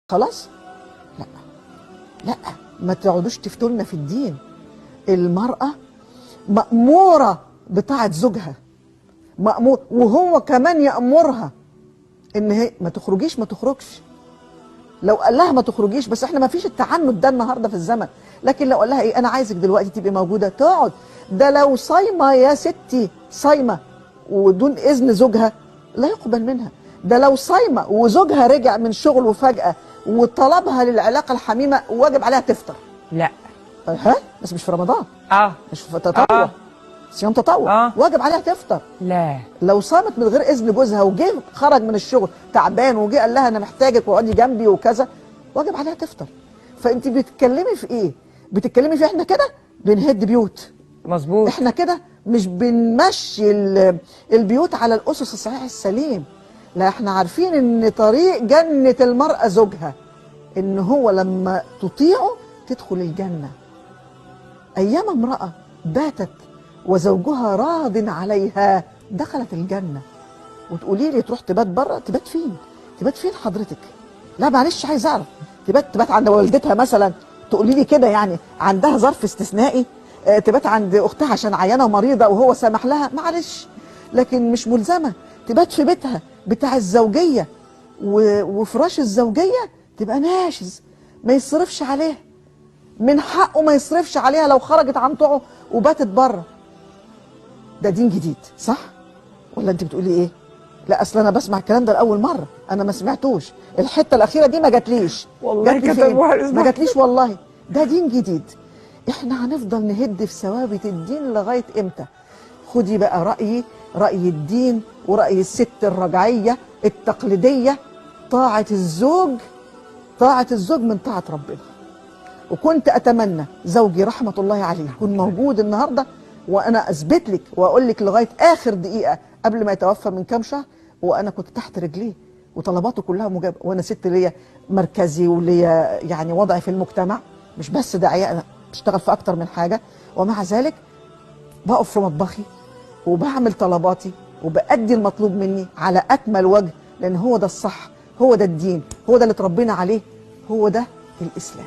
خلاص؟ لا لا، ما تقعدوش تفتولنا في الدين. المرأة مأمورة بطاعة زوجها، مأمور، وهو كمان يأمرها ان هي ما تخرجيش ما تخرجش. لو قال لها ما تخرجيش، بس احنا ما فيش التعنت ده النهارده في الزمن، لكن لو قال لها ايه، انا عايزك دلوقتي تبقي موجوده، تقعد. ده لو صايمه يا ستي، صايمه ودون اذن زوجها لا يقبل منها. ده لو صايمه وزوجها رجع من شغل وفجاه وطلبها للعلاقه الحميمه، واجب عليها تفطر. لا. ها؟ بس مش في رمضان. مش في تطوع. صيام تطوع. واجب عليها تفطر. لا. لو صامت من غير اذن جوزها وجه خرج من الشغل تعبان وجه قال لها انا محتاجك واقعدي جنبي وكذا، واجب عليها تفطر. فانت بتتكلمي في ايه؟ بتتكلمي في احنا كده بنهد بيوت. مظبوط. احنا كده مش بنمشي البيوت على الاسس الصحيح السليم. لا، احنا عارفين ان طريق جنة المرأة زوجها، ان هو لما تطيعه تدخل الجنة. ايام امرأة باتت وزوجها راض عليها دخلت الجنة. وتقولي لي تروح تبات بره، تبات فين؟ تبات فين حضرتك؟ لا معلش عايز اعرف، تبات عند والدتها مثلا؟ تقولي لي كده يعني عندها ظرف استثنائي؟ تبات عند اختها عشان عيانه ومريضه وهو سامح لها؟ معلش، لكن مش ملزمه تبات في بيتها بتاع الزوجيه، وفراش الزوجيه تبقى ناشز، ما يصرفش عليها، من حقه ما يصرفش عليها لو خرجت عن طوعه وباتت بره. ده دين جديد صح؟ ولا انت بتقولي ايه؟ لا اصل انا بسمع الكلام ده لاول مره، انا ما سمعتوش الحته الاخيره دي، ما جاتليش والله كتبوها، ما جاتليش والله. ده دين جديد. احنا هنفضل نهد في ثوابت الدين لغايه امتى؟ خدي بقى راي الدين وراي الست الرجعيه التقليديه. طاعه الزوج من طاعه ربنا. وكنت اتمنى زوجي رحمه الله عليه يكون موجود النهارده، وانا اثبت لك واقول لك لغايه اخر دقيقه قبل ما يتوفى من كام شهر، وانا كنت تحت رجليه وطلباته كلها مجابه، وانا ست ليا مركزي وليا يعني وضعي في المجتمع، مش بس داعيه، انا بشتغل في اكتر من حاجه، ومع ذلك بقف في مطبخي وبعمل طلباتي وبأدي المطلوب مني على اكمل وجه، لان هو ده الصح، هو ده الدين، هو ده اللي اتربينا عليه، هو ده الاسلام.